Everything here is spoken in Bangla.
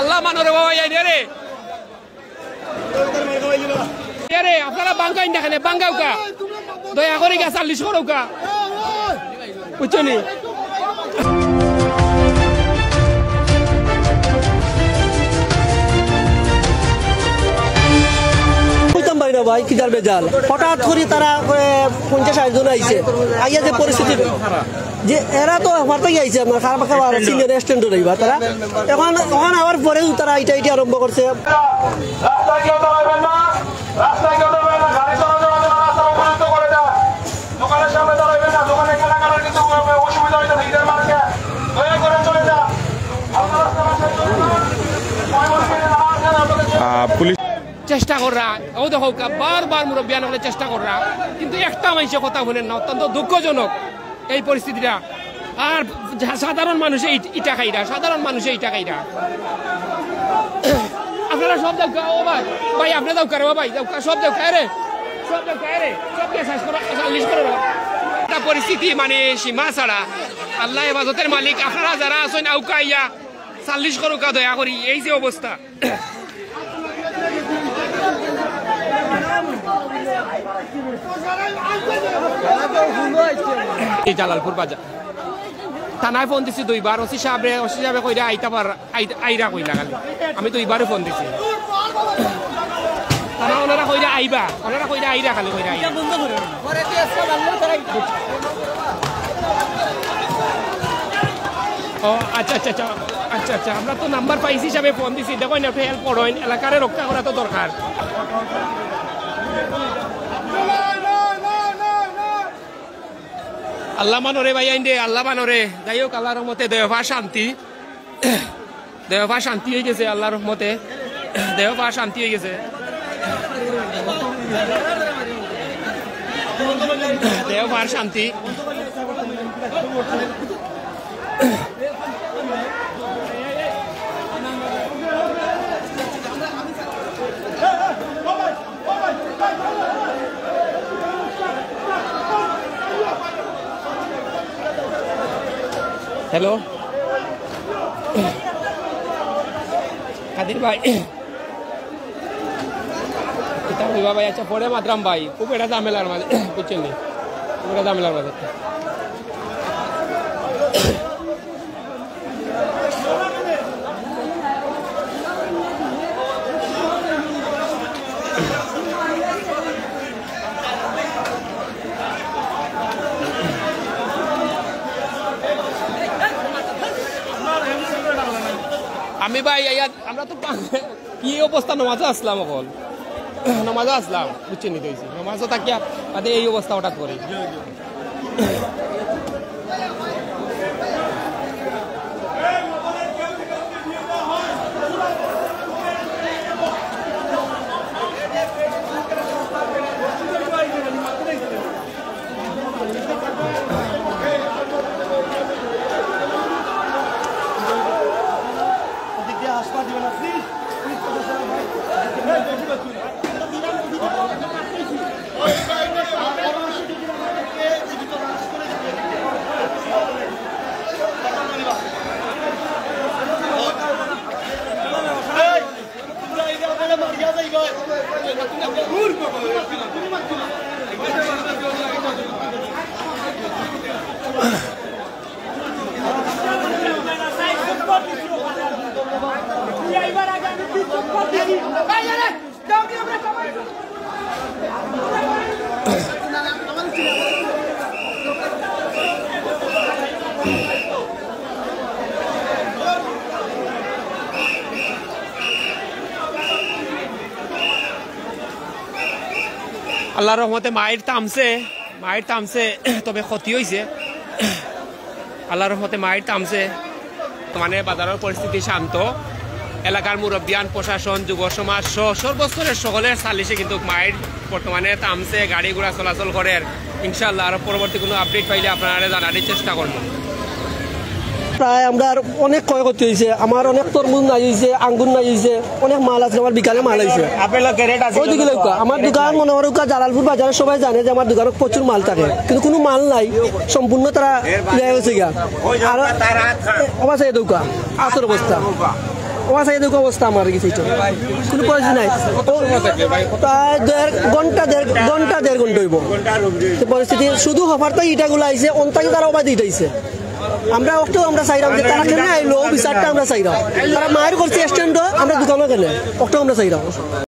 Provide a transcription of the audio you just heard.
আল্লাহ মানরে বাবা রে রে আপনারা বাঙ্গাই দেখেন বাঙ্গাউকা দয়া করে গা 40 করৌকা বুঝছনি ভাই কিদার বেজাল হঠাৎ করে তারা 50-60 জন আইছে আইয়া যে পরিস্থিতি যে এরা তো আমার থেকে আইছে আমার খারাপ খাবার সিনিয়র রেস্টুরেন্ট রইবা তারা এখন আবার পরেও তারা এটা আরম্ভ করছে পুলিশ চেষ্টা করা ও দেখো বারবার মুরব্বিয়ান হলে চেষ্টা করা কিন্তু একটা মানুষের কথা বলেন না অত্যন্ত দুঃখজনক এই পরিস্থিতিটা আর সাধারণ মানুষে ইটা খাইরা সাধারণ মানুষে ইটা খাইরা আপনারা সব দাও ও ভাই ভাই আপনি দাও করে ভাই দাও সব দাও রে সব দাও রে সব কে শেষ করো 40 করো এটা পরিস্থিতি মানে সীমা ছাড়া আল্লাহ ইবাদতের মালিক আপনারা যারা আছেন আউকাইয়া 40 করো কা দয়া করি এই যে অবস্থা জালালপুর বাজার থানায় ফোন দিছি 2 বার ওসি সাহেব কইরা আইরা কইলা খালি আমি 2 বারে ফোন দিছি তারা ওনারা কইরা আইবা ওনারা কইরা আইরা খালি কইরা আইবা বন্ধ করে পরে দিয়ে আজকে বাল্লো তারা ও আচ্ছা আমরা তো নাম্বার পাইছি হিসাবে ফোন দিছি দেখো না হেল্প করোইন এলাকারে রক্ষা করা তো দরকার আল্লাহ মানরে ভাই আইন্দে আল্লাহ মানরে যাই হোক আল্লাহর রহমতে দেহভা শান্তি হয়ে গেছে আল্লাহর রহমতে দেহভা শান্তি হয়ে গেছে দেহভার শান্তি হ্যালো কাদির ভাই এটা হইবা ভাই আচ্ছা পরে মাত্রাম ভাই খুব এটা ঝামেলার মাঝে বুঝছেন নি খুব এটা ঝামেলার মাঝে আমি ভাই আমরা তো কি অবস্থা নমাজও আসলাম এখন নমাজও আসলাম বুঝছেন নিতে হয়েছি নমাজও তাকিয়া তাদের এই অবস্থা হঠাৎ করে আল্লাহর রহমতে মায়ের থামছে তবে ক্ষতি হয়েছে আল্লাহর রহমতে মায়ের থামছে মানে বাজারের পরিস্থিতি শান্ত এলাকার মুরব্বিয়ান প্রশাসন যুব সমাজ সর্বস্তরের সকলের সালিশে কিন্তু মায়ের বর্তমানে থামছে গাড়ি ঘোড়া চলাচল করে ইনশাআল্লাহ আরো পরবর্তী কোনো আপডেট পাইলে আপনারা জানার চেষ্টা করবো প্রায় আমরা অনেক ক্ষয়ক্ষতি হয়েছে আমার অনেক তরমুজ নাই হয়েছে আঙ্গুর নাই হয়েছে অনেক মাল আছে আমার বিকালে মাল হয়েছে ওইদিকে আমার দোকান মনে হয় জালালপুর বাজারে সবাই জানে যে আমার দোকানে প্রচুর মাল থাকে কিন্তু কোনো মাল নাই সম্পূর্ণ তারা গেছে গা আর অবস্থা এই দোকান আসল অবস্থা আমার সাইডে দেখো অবস্থা আমার কিছু কোনো পরিস্থিতি নাই প্রায় দেড় ঘন্টা হইব পরিস্থিতি শুধু হফার তো ইটাগুলো আইছে অন্তাকে তারা অবাধ ইটাইছে আমরা অক্টো আমরা চাইলাম যে তারা কেন আইলো বিচারটা আমরা চাইলাম তারা মায়ের করছে স্ট্যান্ড আমরা দোকানও কেন অক্টো আমরা চাইলাম